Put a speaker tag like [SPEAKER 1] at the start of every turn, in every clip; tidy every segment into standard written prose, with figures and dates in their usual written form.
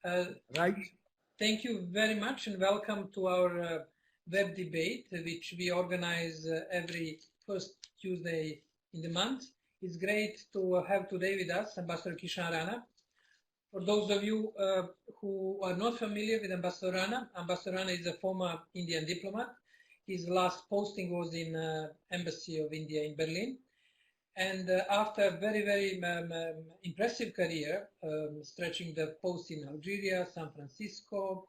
[SPEAKER 1] Right.
[SPEAKER 2] Thank you very much and welcome to our web debate, which we organize every first Tuesday in the month. It's great to have today with us Ambassador Kishan Rana. For those of you who are not familiar with Ambassador Rana is a former Indian diplomat. His last posting was in Embassy of India in Berlin. And after a very impressive career, stretching the posts in Algeria, San Francisco,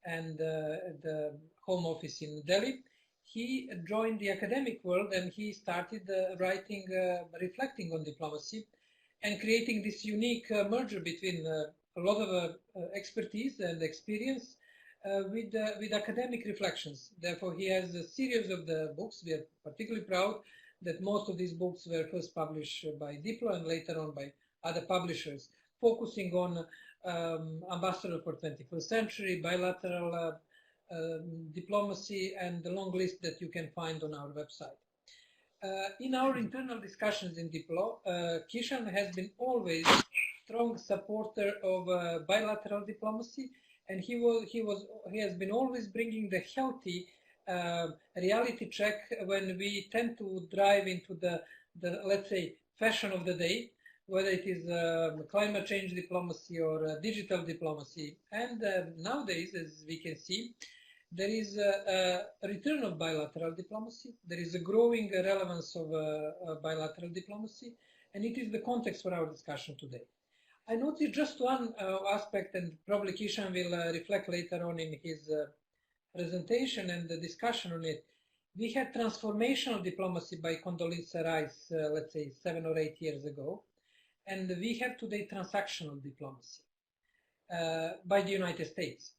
[SPEAKER 2] and the Home Office in Delhi, he joined the academic world and he started writing, reflecting on diplomacy and creating this unique merger between a lot of expertise and experience with academic reflections. Therefore, he has a series of the books. We are particularly proud that most of these books were first published by Diplo and later on by other publishers, focusing on ambassador for 21st century, bilateral diplomacy, and the long list that you can find on our website. In our internal discussions in Diplo, Kishan has been always a strong supporter of bilateral diplomacy, and he has been always bringing the healthy reality check when we tend to drive into the let's say fashion of the day, whether it is climate change diplomacy or digital diplomacy. And nowadays, as we can see, there is a return of bilateral diplomacy. There is a growing relevance of bilateral diplomacy, and it is the context for our discussion today. I noticed just one aspect, and probably Kishan will reflect later on in his presentation and the discussion on it. We had transformational diplomacy by Condoleezza Rice, let's say 7 or 8 years ago, and we have today transactional diplomacy by the United States.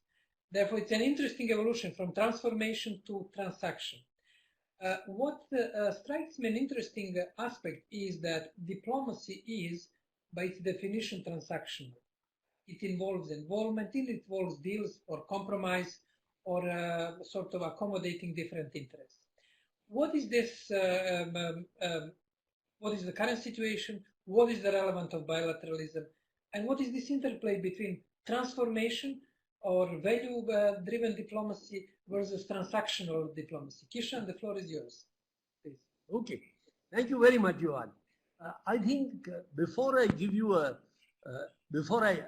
[SPEAKER 2] Therefore, it's an interesting evolution from transformation to transaction. What strikes me an interesting aspect is that diplomacy is, by its definition, transactional. It involves involvement, it involves deals or compromise, or sort of accommodating different interests. What is this? What is the current situation? What is the relevance of bilateralism? And what is this interplay between transformation or value-driven diplomacy versus transactional diplomacy? Kishan, the floor is yours, please.
[SPEAKER 1] Okay. Thank you very much, Jovan. I think before I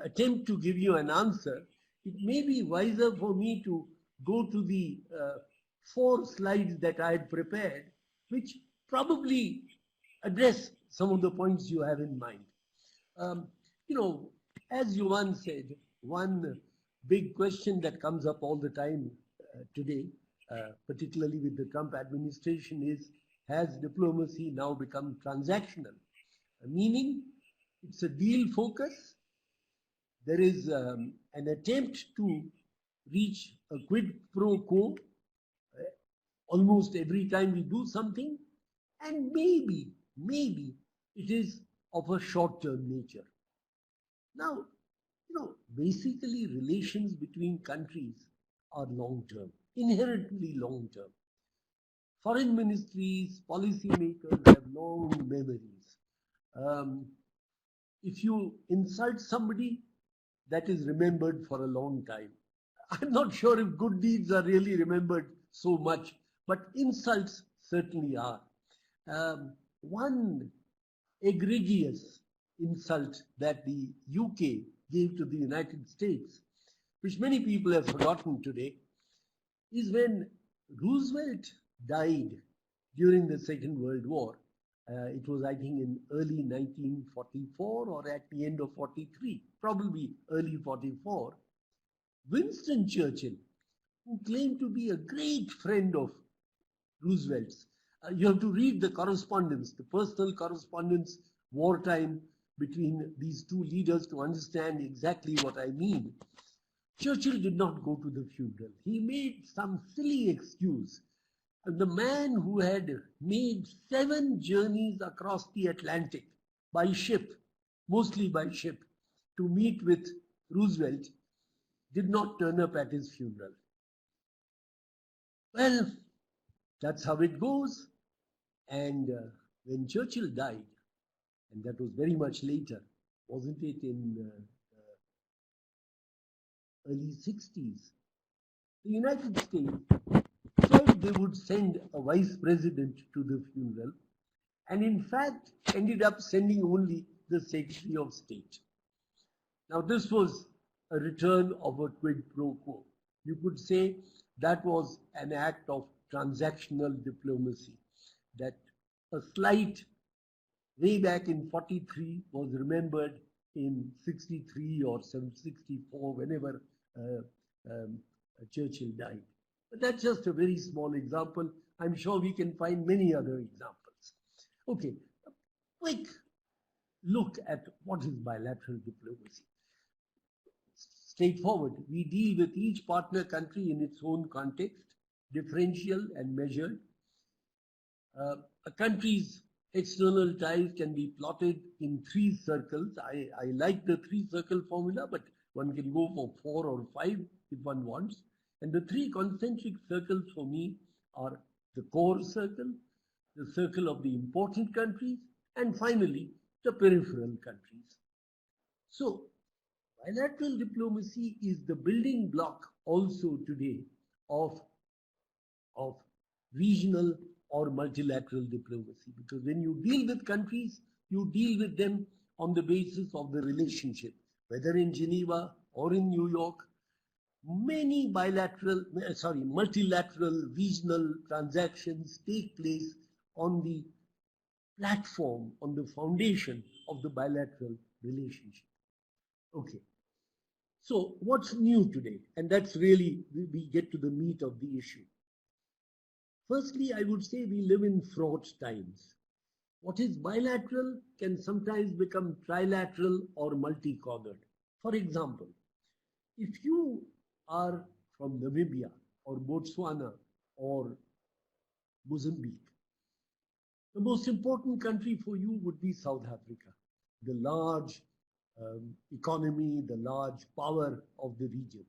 [SPEAKER 1] attempt to give you an answer, it may be wiser for me to go to the 4 slides that I had prepared, which probably address some of the points you have in mind. You know, as Jovan said, one big question that comes up all the time today, particularly with the Trump administration, is, has diplomacy now become transactional? Meaning, it's a deal focus. There is an attempt to reach a quid pro quo almost every time we do something, and maybe it is of a short-term nature. Now, you know, basically relations between countries are long-term, inherently long-term. Foreign ministries, policymakers have long memories. If you insult somebody, that is remembered for a long time. I'm not sure if good deeds are really remembered so much, but insults certainly are. One egregious insult that the UK gave to the United States, which many people have forgotten today, is when Roosevelt died during the Second World War. It was, I think, in early 1944 or at the end of 43, probably early 44. Winston Churchill, who claimed to be a great friend of Roosevelt's, you have to read the correspondence, the personal correspondence, wartime, between these two leaders to understand exactly what I mean. Churchill did not go to the funeral. He made some silly excuse. And the man who had made 7 journeys across the Atlantic by ship, mostly by ship, to meet with Roosevelt, did not turn up at his funeral. Well, that's how it goes. And when Churchill died, and that was very much later, wasn't it, in early 60s, the United States said they would send a vice president to the funeral, and in fact ended up sending only the Secretary of State. Now this was a return of a quid pro quo. You could say that was an act of transactional diplomacy, that a slight way back in 43 was remembered in 63 or 64, whenever Churchill died. But that's just a very small example. I'm sure we can find many other examples. Okay, a quick look at what is bilateral diplomacy. Straightforward, we deal with each partner country in its own context, differential and measured. A country's external ties can be plotted in 3 circles. I like the 3-circle formula, but one can go for 4 or 5 if one wants. And the 3 concentric circles for me are the core circle, the circle of the important countries, and finally the peripheral countries. So bilateral diplomacy is the building block also today of regional or multilateral diplomacy, because when you deal with countries, you deal with them on the basis of the relationship, whether in Geneva or in New York. Many multilateral regional transactions take place on the platform, on the foundation of the bilateral relationship. Okay, so what's new today? And that's really, we get to the meat of the issue. Firstly, I would say we live in fraught times. What is bilateral can sometimes become trilateral or multi-cornered. For example, if you are from Namibia or Botswana or Mozambique, the most important country for you would be South Africa, the large economy, the large power of the region.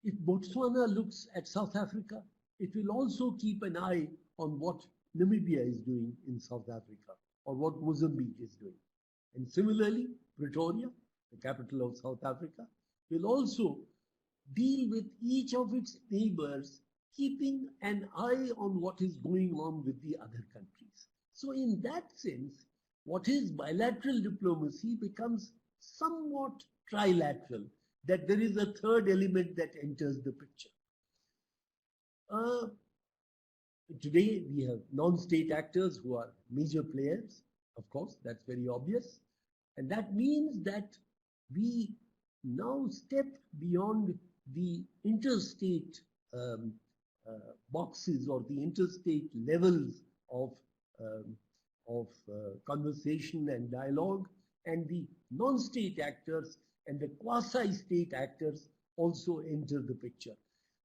[SPEAKER 1] If Botswana looks at South Africa, it will also keep an eye on what Namibia is doing in South Africa or what Mozambique is doing. And similarly, Pretoria, the capital of South Africa, will also deal with each of its neighbors, keeping an eye on what is going on with the other countries. So in that sense, what is bilateral diplomacy becomes somewhat trilateral, that there is a third element that enters the picture. Today we have non-state actors who are major players, of course, that's very obvious. And that means that we now step beyond the interstate boxes or the interstate levels of conversation and dialogue, and the non-state actors and the quasi-state actors also enter the picture.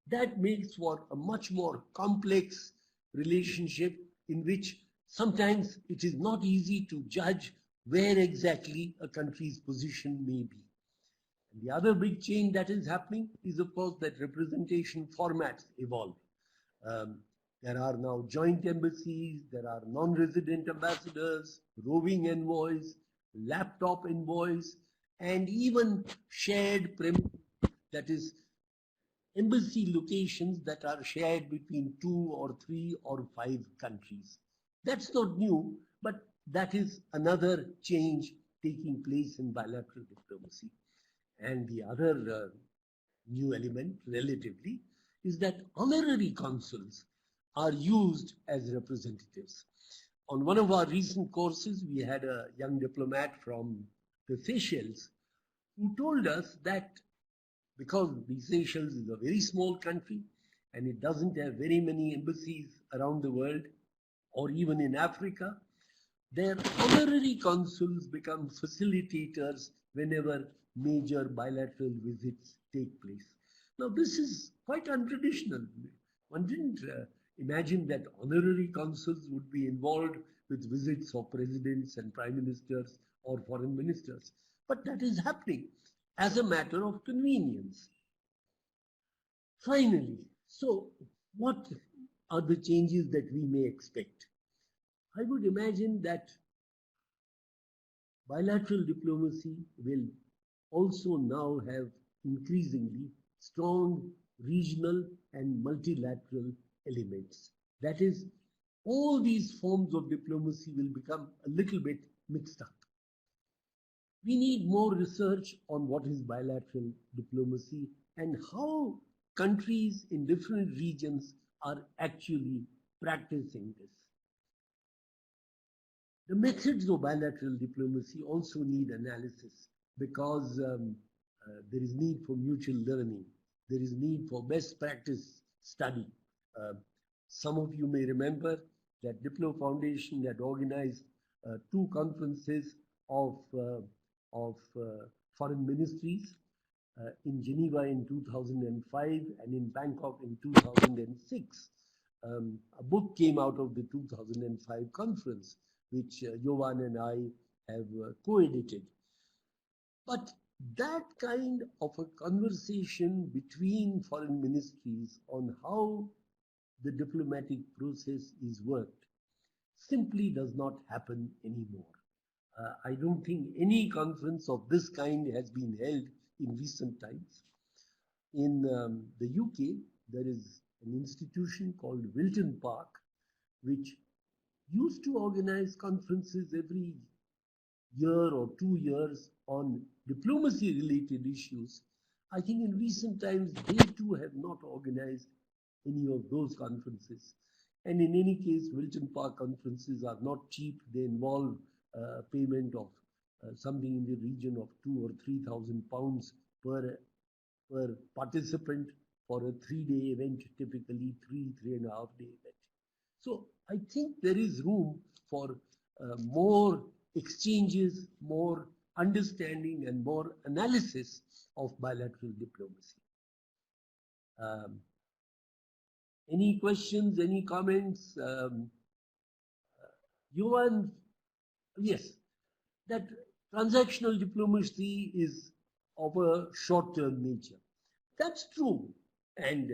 [SPEAKER 1] That makes for a much more complex relationship in which sometimes it is not easy to judge where exactly a country's position may be. And the other big change that is happening is, of course, that representation formats evolve. There are now joint embassies, there are non-resident ambassadors, roving envoys, laptop envoys, and even shared premises, that is, embassy locations that are shared between 2 or 3 or 5 countries. That's not new, but that is another change taking place in bilateral diplomacy. And the other new element, relatively, is that honorary consuls are used as representatives. On one of our recent courses, we had a young diplomat from the Seychelles who told us that because the Seychelles is a very small country and it doesn't have very many embassies around the world or even in Africa, their honorary consuls become facilitators whenever major bilateral visits take place. Now, this is quite untraditional. One didn't imagine that honorary consuls would be involved with visits of presidents and prime ministers or foreign ministers. But that is happening as a matter of convenience. Finally, so what are the changes that we may expect? I would imagine that bilateral diplomacy will also now have increasingly strong regional and multilateral elements. That is, all these forms of diplomacy will become a little bit mixed up. We need more research on what is bilateral diplomacy and how countries in different regions are actually practicing this. The methods of bilateral diplomacy also need analysis because there is need for mutual learning. There is need for best practice study. Some of you may remember that DiploFoundation had organized 2 conferences of foreign ministries in Geneva in 2005 and in Bangkok in 2006. A book came out of the 2005 conference, which Jovan and I have co-edited. But that kind of a conversation between foreign ministries on how the diplomatic process is worked simply does not happen anymore. I don't think any conference of this kind has been held in recent times. In the UK, there is an institution called Wilton Park, which used to organize conferences every year or 2 years on diplomacy-related issues. I think in recent times, they too have not organized any of those conferences. And in any case, Wilton Park conferences are not cheap. They involve payment of something in the region of £2,000 or £3,000 per participant for a 3-day event, typically 3.5 day event. So I think there is room for more exchanges, more understanding and more analysis of bilateral diplomacy. Any questions, any comments? Jovan, yes, that transactional diplomacy is of a short-term nature. That's true. And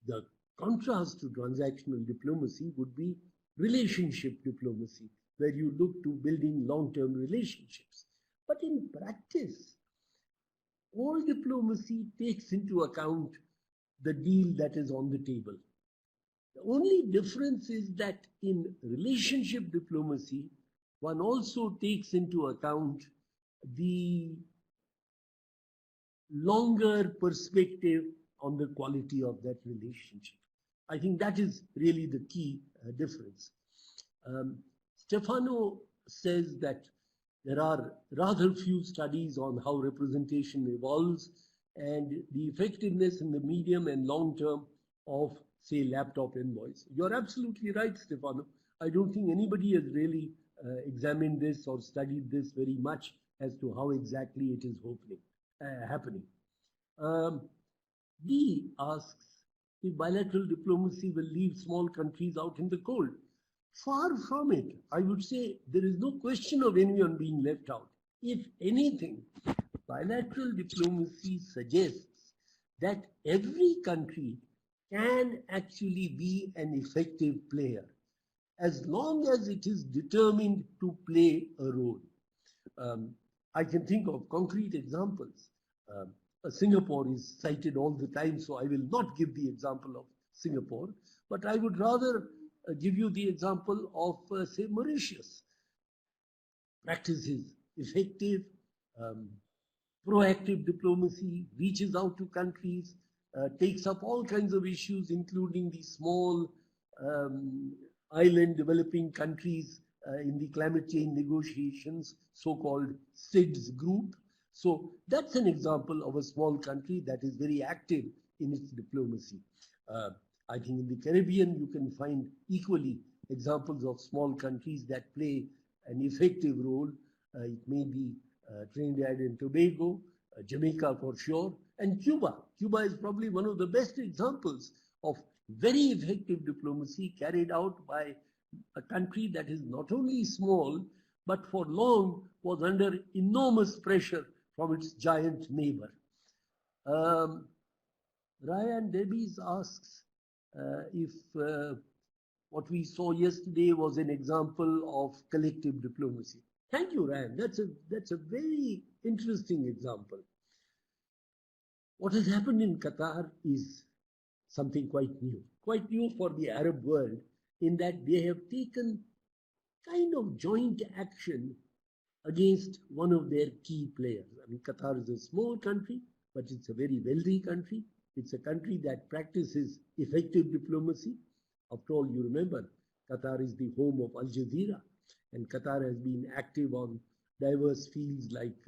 [SPEAKER 1] the contrast to transactional diplomacy would be relationship diplomacy, where you look to building long-term relationships. But in practice, all diplomacy takes into account the deal that is on the table. The only difference is that in relationship diplomacy, one also takes into account the longer perspective on the quality of that relationship. I think that is really the key difference. Stefano says that there are rather few studies on how representation evolves and the effectiveness in the medium and long term of, say, laptop envoys. You're absolutely right, Stefano. I don't think anybody has really examined this or studied this very much as to how exactly it is happening. D asks if bilateral diplomacy will leave small countries out in the cold. Far from it. I would say there is no question of anyone being left out. If anything, bilateral diplomacy suggests that every country can actually be an effective player as long as it is determined to play a role. I can think of concrete examples. Singapore is cited all the time, so I will not give the example of Singapore, but I would rather give you the example of, say, Mauritius. Practices effective, proactive diplomacy, reaches out to countries, takes up all kinds of issues, including the small island developing countries in the climate change negotiations, so-called SIDS group. So that's an example of a small country that is very active in its diplomacy. I think in the Caribbean, you can find equally examples of small countries that play an effective role. It may be Trinidad and Tobago, Jamaica for sure, and Cuba. Cuba is probably one of the best examples of very effective diplomacy carried out by a country that is not only small, but for long was under enormous pressure from its giant neighbor. Ryan Davies asks if what we saw yesterday was an example of collective diplomacy. Thank you, Ryan. That's a very interesting example. What has happened in Qatar is something quite new for the Arab world, in that they have taken kind of joint action against one of their key players. I mean, Qatar is a small country, but it's a very wealthy country. It's a country that practices effective diplomacy. After all, you remember, Qatar is the home of Al Jazeera, and Qatar has been active on diverse fields like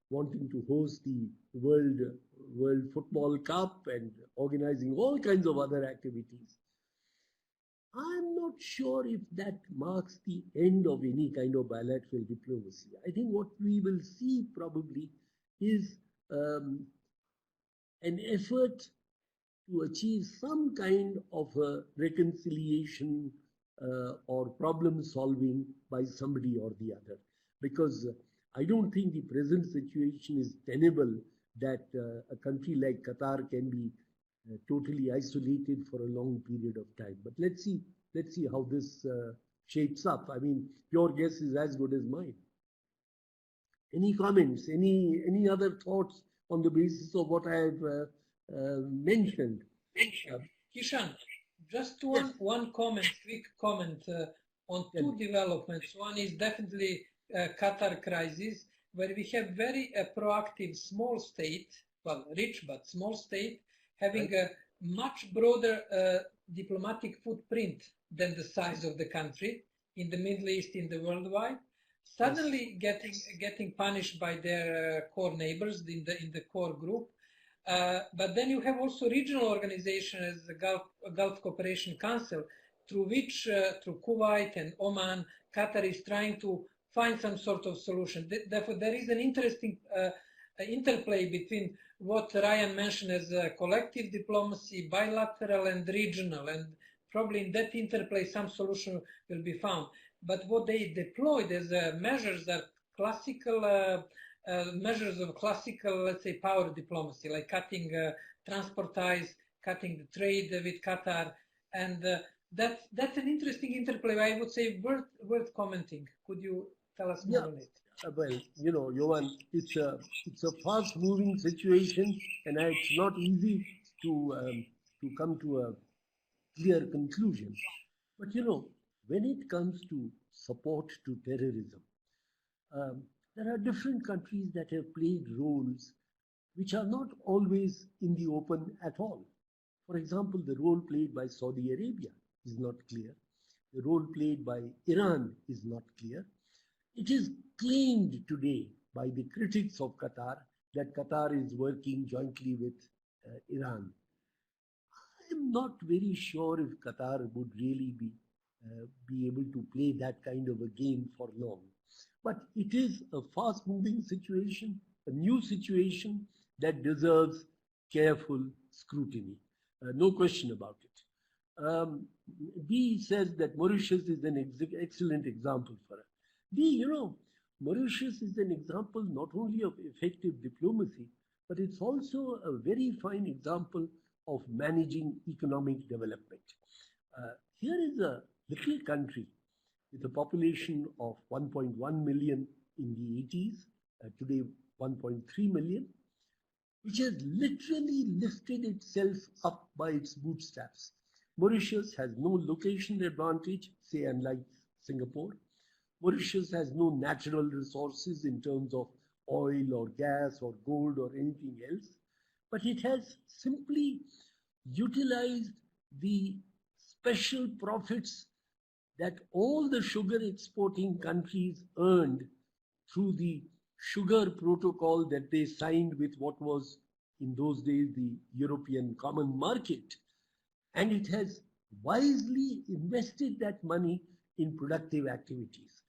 [SPEAKER 1] wanting to host the World Football Cup and organizing all kinds of other activities. I'm not sure if that marks the end of any kind of bilateral diplomacy. I think what we will see probably is an effort to achieve some kind of a reconciliation or problem solving by somebody or the other. Because I don't think the present situation is tenable that a country like Qatar can be totally isolated for a long period of time. But let's see how this shapes up. I mean, your guess is as good as mine. Any comments? Any other thoughts on the basis of what I have mentioned?
[SPEAKER 2] Kishan, just one comment, quick comment on two developments. One is definitely Qatar crisis, where we have very proactive small state, well, rich but small state, having a much broader diplomatic footprint than the size of the country in the Middle East, in the worldwide, suddenly getting punished by their core neighbors in the core group. But then you have also regional organizations as the Gulf Cooperation Council, through which, through Kuwait and Oman, Qatar is trying to find some sort of solution. Therefore, there is an interesting interplay between what Ryan mentioned as collective diplomacy, bilateral and regional, and probably in that interplay some solution will be found. But what they deployed as measures are classical measures of classical, let's say, power diplomacy, like cutting transport ties, cutting the trade with Qatar, and that's an interesting interplay. I would say worth commenting. Could you tell us more on it?
[SPEAKER 1] Well, you know, Jovan, it's a fast-moving situation, and it's not easy to come to a clear conclusion. But you know, when it comes to support to terrorism, there are different countries that have played roles which are not always in the open at all. For example, the role played by Saudi Arabia is not clear. The role played by Iran is not clear. It is claimed today by the critics of Qatar that Qatar is working jointly with Iran. I'm not very sure if Qatar would really be able to play that kind of a game for long. But it is a fast-moving situation, a new situation that deserves careful scrutiny. No question about it. B says that Mauritius is an excellent example for us. D, you know, Mauritius is an example not only of effective diplomacy, but it's also a very fine example of managing economic development. Here is a little country with a population of 1.1 million in the 80s, today 1.3 million, which has literally lifted itself up by its bootstraps. Mauritius has no location advantage, say unlike Singapore. Mauritius has no natural resources in terms of oil or gas or gold or anything else, but it has simply utilized the special profits that all the sugar exporting countries earned through the sugar protocol that they signed with what was in those days the European Common Market. And it has wisely invested that money in productive activities.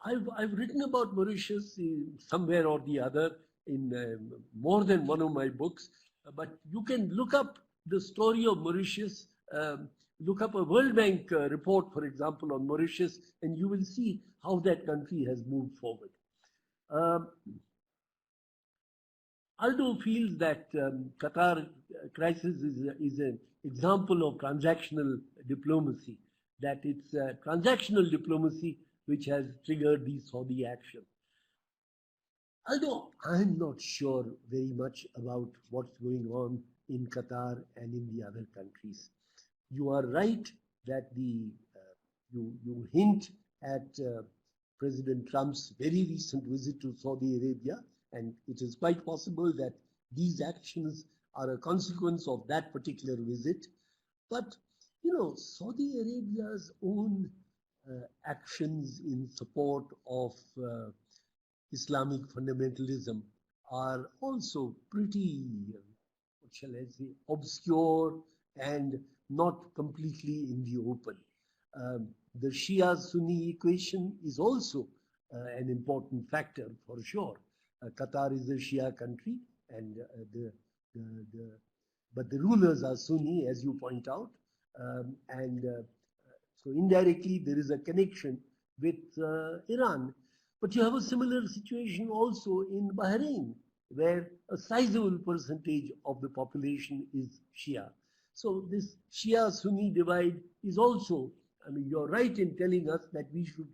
[SPEAKER 1] I've written about Mauritius somewhere or the other in more than one of my books, but you can look up the story of Mauritius, look up a World Bank report, for example, on Mauritius, and you will see how that country has moved forward. Aldo feels that Qatar crisis is an example of transactional diplomacy, that it's transactional diplomacy which has triggered the Saudi action. Although I'm not sure very much about what's going on in Qatar and in the other countries. You are right that you hint at President Trump's very recent visit to Saudi Arabia, and it is quite possible that these actions are a consequence of that particular visit. But, you know, Saudi Arabia's own actions in support of Islamic fundamentalism are also pretty, what shall I say, obscure and not completely in the open. The Shia-Sunni equation is also an important factor for sure. Qatar is a Shia country, and but the rulers are Sunni, as you point out, so indirectly there is a connection with Iran. But you have a similar situation also in Bahrain, where a sizable percentage of the population is Shia. So this Shia-Sunni divide is also, I mean, you're right in telling us that we should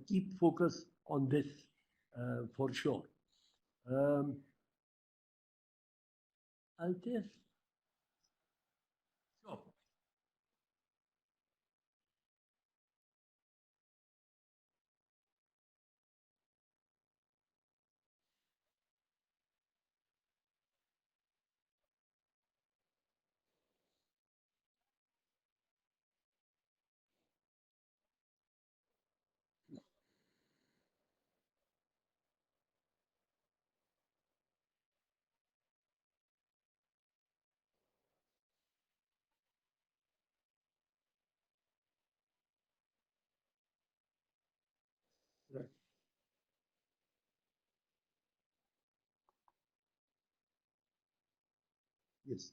[SPEAKER 1] keep focus on this for sure. I'll test. Sure. Right. Yes.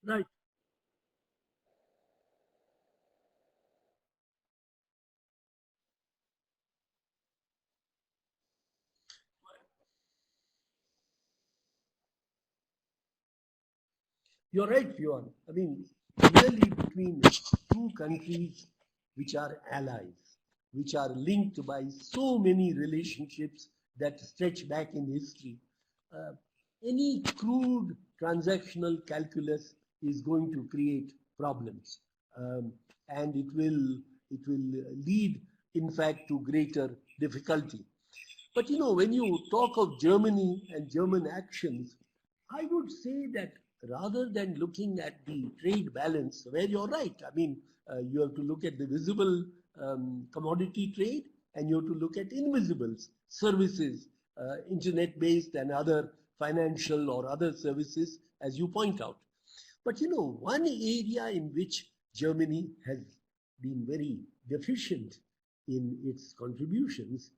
[SPEAKER 1] Right. You're right, Jovan. I mean, really between two countries which are allies, which are linked by so many relationships that stretch back in history, uh, any crude transactional calculus is going to create problems, and it will lead, in fact, to greater difficulty. But you know, when you talk of Germany and German actions, I would say that rather than looking at the trade balance, where you're right, I mean, you have to look at the visible commodity trade, and you have to look at invisibles, services, internet-based and other financial or other services, as you point out. But you know, one area in which Germany has been very deficient in its contributions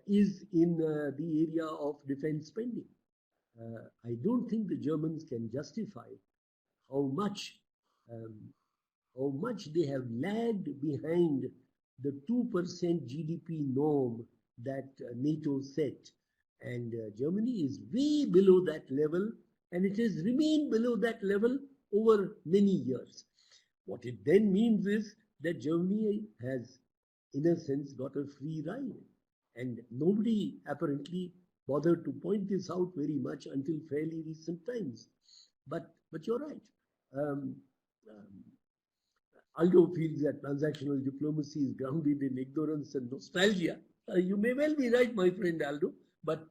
[SPEAKER 1] is in the area of defense spending. I don't think the Germans can justify how much um, how much they have lagged behind the 2% GDP norm that NATO set. And Germany is way below that level, and it has remained below that level over many years. What it then means is that Germany has, in a sense, got a free ride. And nobody apparently bothered to point this out very much until fairly recent times. But you're right. Um, um, Aldo feels that transactional diplomacy is grounded in ignorance and nostalgia. You may well be right, my friend Aldo, but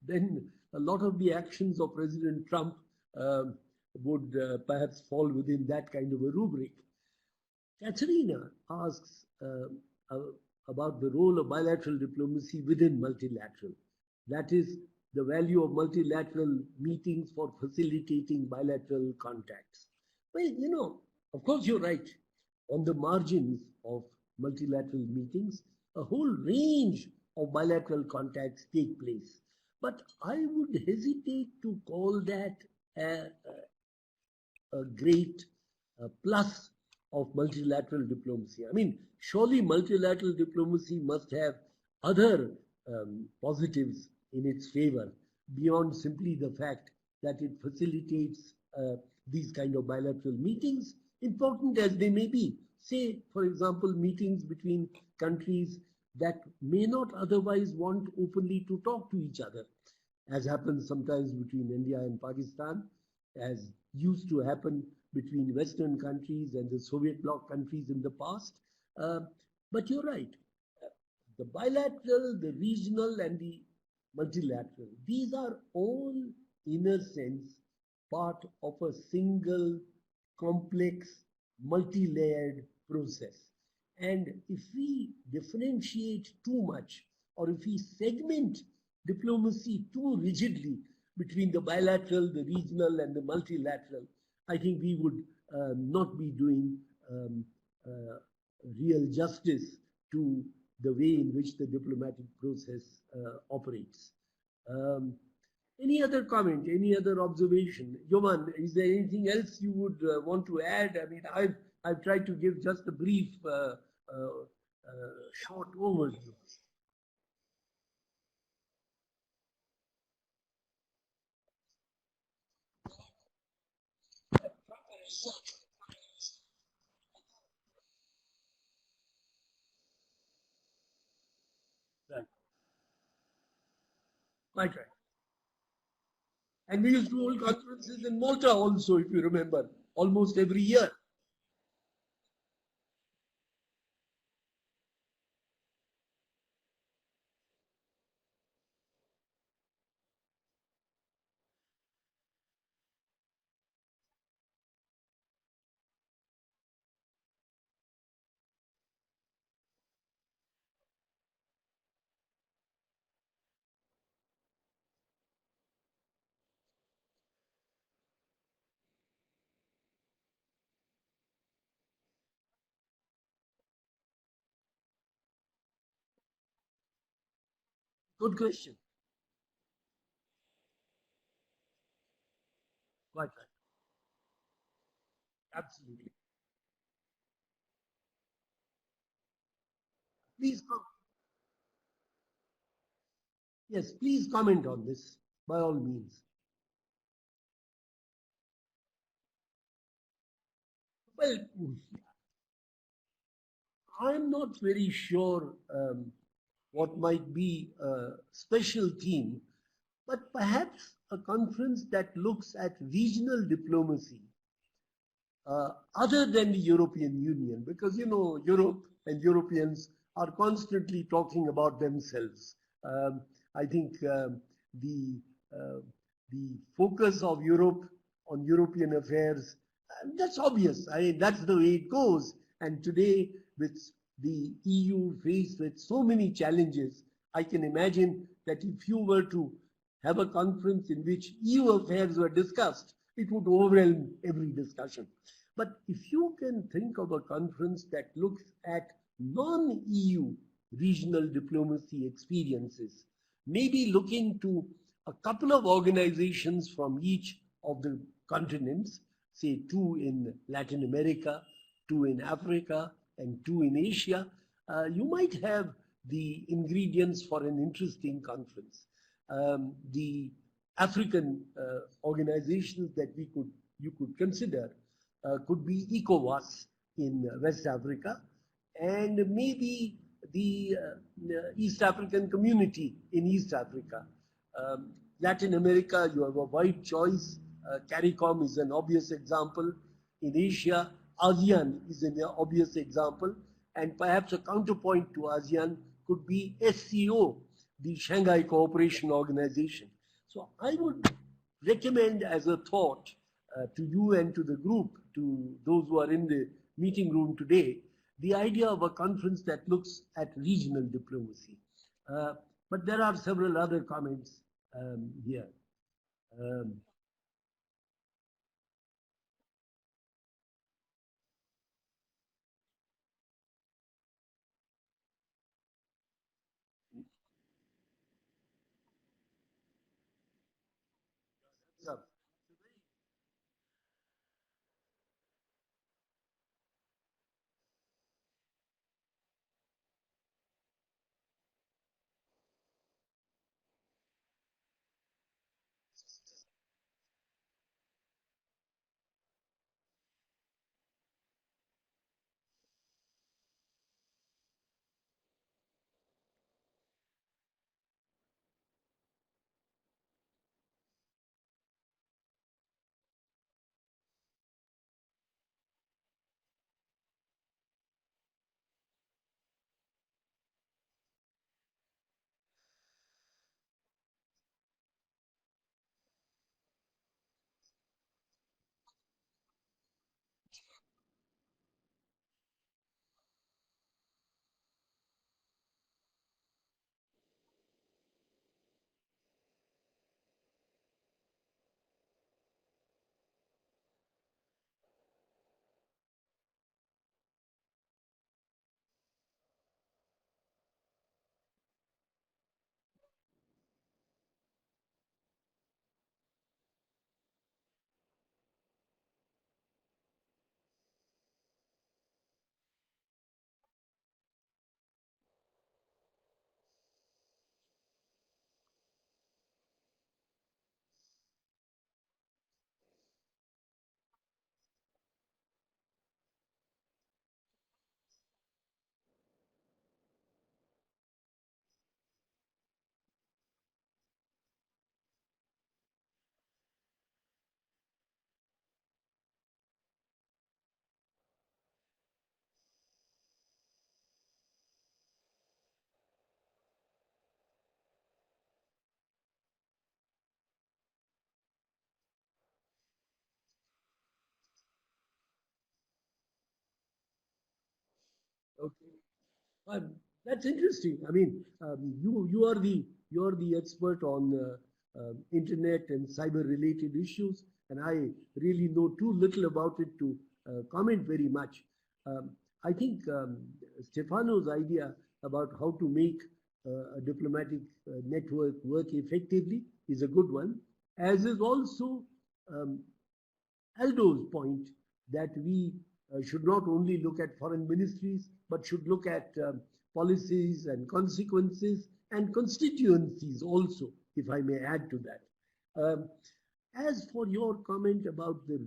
[SPEAKER 1] then a lot of the actions of President Trump would perhaps fall within that kind of a rubric. Katerina asks about the role of bilateral diplomacy within multilateral. That is, the value of multilateral meetings for facilitating bilateral contacts. Well, you know, of course you're right. On the margins of multilateral meetings, a whole range of bilateral contacts take place. But I would hesitate to call that a great plus of multilateral diplomacy. I mean, surely multilateral diplomacy must have other positives in its favor beyond simply the fact that it facilitates these kind of bilateral meetings, important as they may be. Say, for example, meetings between countries that may not otherwise want openly to talk to each other, as happens sometimes between India and Pakistan, as used to happen between Western countries and the Soviet bloc countries in the past. But you're right. The bilateral, the regional, and the multilateral, these are all, in a sense, part of a single, complex, multi-layered process. And if we differentiate too much, or if we segment diplomacy too rigidly between the bilateral, the regional, and the multilateral, I think we would not be doing real justice to the way in which the diplomatic process operates. Any other comment, any other observation? Jovan, is there anything else you would want to add? I mean, I've tried to give just a brief, short overview. Right. Quite right. And we used to hold conferences in Malta also, if you remember, almost every year. Good question. Quite right. Absolutely. Please, yes, please comment on this by all means. Well, I'm not very sure what might be a special theme, but perhaps a conference that looks at regional diplomacy other than the European Union, because you know Europe and Europeans are constantly talking about themselves. I think uh, the focus of Europe on European affairs, that's obvious. I mean, that's the way it goes. And today, with the EU faced with so many challenges, I can imagine that if you were to have a conference in which EU affairs were discussed, it would overwhelm every discussion. But if you can think of a conference that looks at non-EU regional diplomacy experiences, maybe looking to a couple of organizations from each of the continents, say 2 in Latin America, 2 in Africa, and 2 in Asia, you might have the ingredients for an interesting conference. The African organizations that you could consider could be ECOWAS in West Africa, and maybe the East African community in East Africa. Latin America, you have a wide choice. CARICOM is an obvious example. In Asia, ASEAN is an obvious example. And perhaps a counterpoint to ASEAN could be SCO, the Shanghai Cooperation Organization. So I would recommend as a thought to you and to the group, to those who are in the meeting room today, the idea of a conference that looks at regional diplomacy. But there are several other comments here. That's interesting. I mean, you are the expert on internet and cyber related issues, and I really know too little about it to comment very much. I think Stefano's idea about how to make a diplomatic network work effectively is a good one, as is also Aldo's point that we should not only look at foreign ministries, but should look at policies and consequences and constituencies also, if I may add to that. As for your comment about the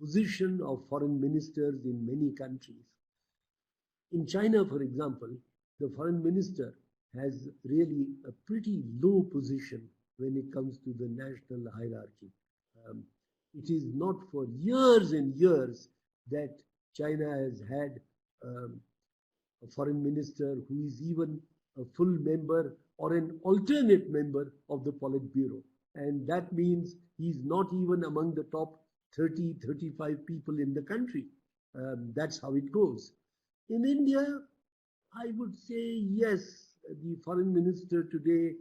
[SPEAKER 1] position of foreign ministers in many countries, in China, for example, the foreign minister has really a pretty low position when it comes to the national hierarchy. It is not for years and years that China has had a foreign minister who is even a full member or an alternate member of the Politburo. And that means he's not even among the top 30, 35 people in the country. That's how it goes. In India, I would say yes, the foreign minister today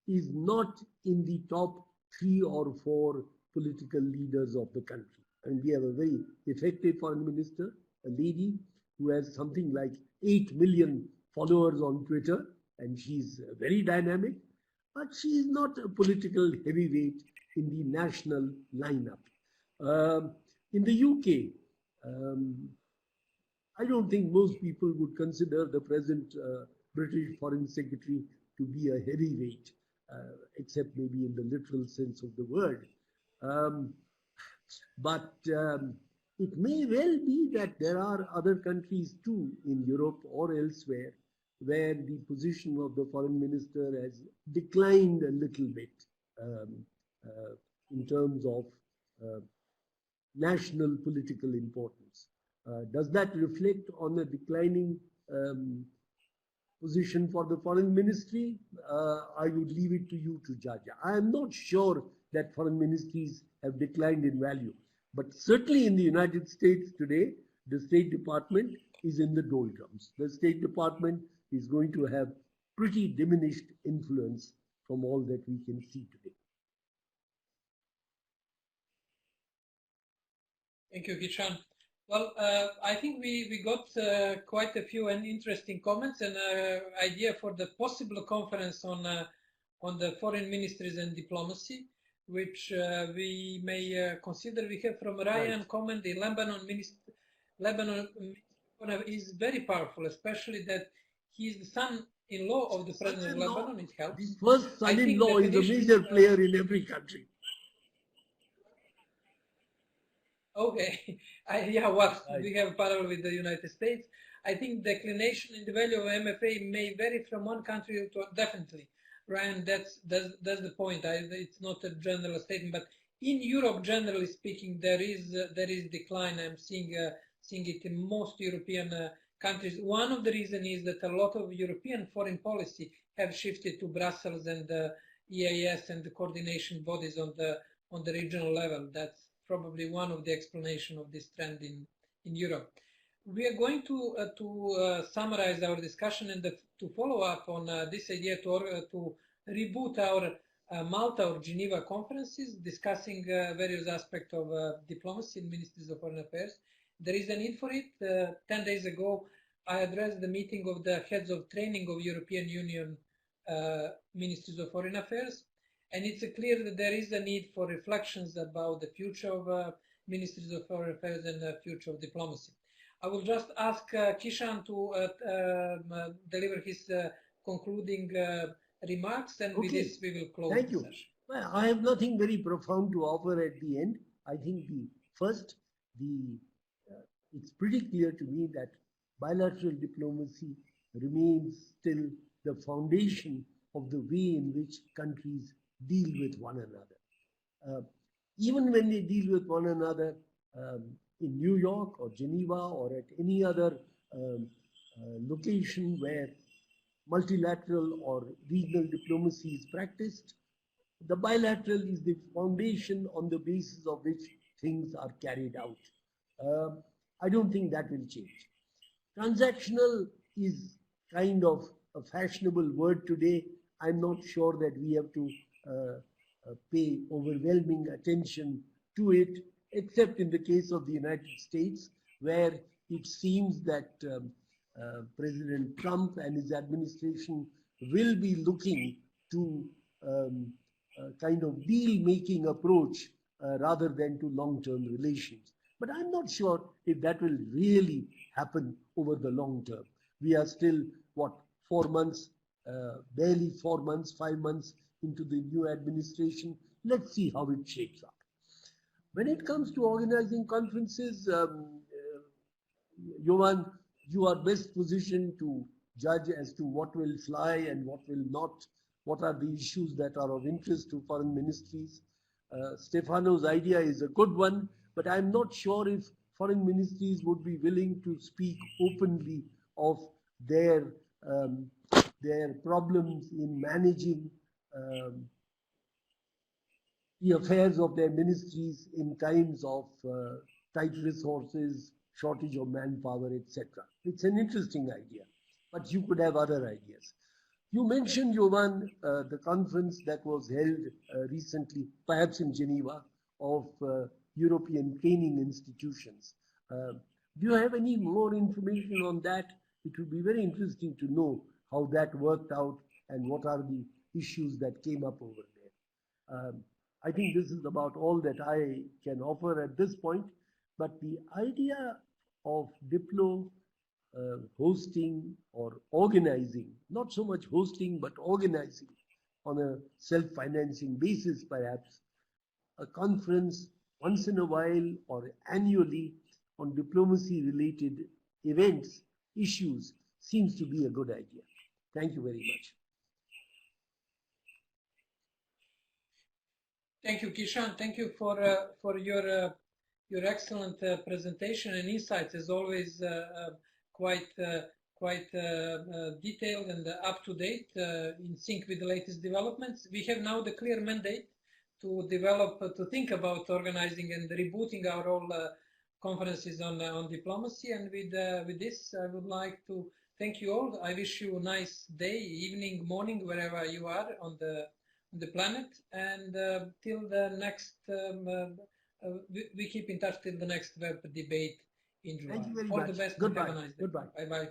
[SPEAKER 1] is not in the top 3 or 4 political leaders of the country. And we have a very effective foreign minister, a lady who has something like 8 million followers on Twitter, and she's very dynamic, but she is not a political heavyweight in the national lineup. In the UK, I don't think most people would consider the present British Foreign Secretary to be a heavyweight, except maybe in the literal sense of the word. But it may well be that there are other countries too in Europe or elsewhere where the position of the foreign minister has declined a little bit in terms of national political importance. Does that reflect on a declining position for the foreign ministry? I would leave it to you to judge. I am not sure that foreign ministries have declined in value, but certainly in the United States today, the State Department is in the doldrums. The State Department is going to have pretty diminished influence from all that we can see today.
[SPEAKER 2] Thank you, Kishan. Well, I think we got quite a few and interesting comments and idea for the possible conference on the foreign ministries and diplomacy, which we may consider. We have from Ryan comment the Lebanon minister is very powerful, especially that he is the son-in-law of the president of Lebanon. It helps.
[SPEAKER 1] The first son-in-law is a major player in every country.
[SPEAKER 2] Okay, yeah, well, we have a parallel with the United States. I think declination in the value of MFA may vary from one country to definitely. Ryan, that's the point. It's not a general statement, but in Europe, generally speaking, there is decline. I'm seeing it in most European countries. One of the reasons is that a lot of European foreign policy have shifted to Brussels and the EAS and the coordination bodies on the regional level. That's probably one of the explanation of this trend in Europe. We are going to summarize our discussion and to follow up on this idea to reboot our Malta or Geneva conferences, discussing various aspects of diplomacy and ministries of foreign affairs. There is a need for it. 10 days ago, I addressed the meeting of the heads of training of European Union ministries of foreign affairs. And it's clear that there is a need for reflections about the future of ministries of foreign affairs and the future of diplomacy. I will just ask Kishan to deliver his concluding remarks, and with this we will close the session.
[SPEAKER 1] Well, I have nothing very profound to offer at the end. I think it's pretty clear to me that bilateral diplomacy remains still the foundation of the way in which countries deal with one another. Even when they deal with one another in New York or Geneva or at any other location where multilateral or regional diplomacy is practiced, the bilateral is the foundation on the basis of which things are carried out. I don't think that will change. Transactional is kind of a fashionable word today. I'm not sure that we have to pay overwhelming attention to it, except in the case of the United States, where it seems that President Trump and his administration will be looking to a kind of deal-making approach rather than to long-term relations. But I'm not sure if that will really happen over the long term. We are still, what, 4 months, barely 4 months, 5 months into the new administration. Let's see how it shapes up. When it comes to organizing conferences, Jovan, you are best positioned to judge as to what will fly and what will not, what are the issues that are of interest to foreign ministries. Stefano's idea is a good one, but I'm not sure if foreign ministries would be willing to speak openly of their problems in managing the affairs of their ministries in times of tight resources, shortage of manpower, etc. It's an interesting idea, but you could have other ideas. You mentioned, Jovan, the conference that was held recently, perhaps in Geneva, of European training institutions. Do you have any more information on that? It would be very interesting to know how that worked out and what are the issues that came up over there. I think this is about all that I can offer at this point, but the idea of Diplo hosting or organizing, not so much hosting, but organizing on a self-financing basis perhaps, a conference once in a while or annually on diplomacy-related events, issues, seems to be a good idea. Thank you very much.
[SPEAKER 2] Thank you, Kishan. Thank you for your excellent presentation and insights. As always, quite detailed and up to date, in sync with the latest developments. We have now the clear mandate to develop, to think about organizing and rebooting our all conferences on diplomacy. And with this, I would like to thank you all. I wish you a nice day, evening, morning, wherever you are on the planet. And till the next, we keep in touch till the next web debate in July.
[SPEAKER 1] Thank you very
[SPEAKER 2] All
[SPEAKER 1] much.
[SPEAKER 2] the best.
[SPEAKER 1] Goodbye.
[SPEAKER 2] And have a nice day.
[SPEAKER 1] Goodbye.
[SPEAKER 2] Bye-bye.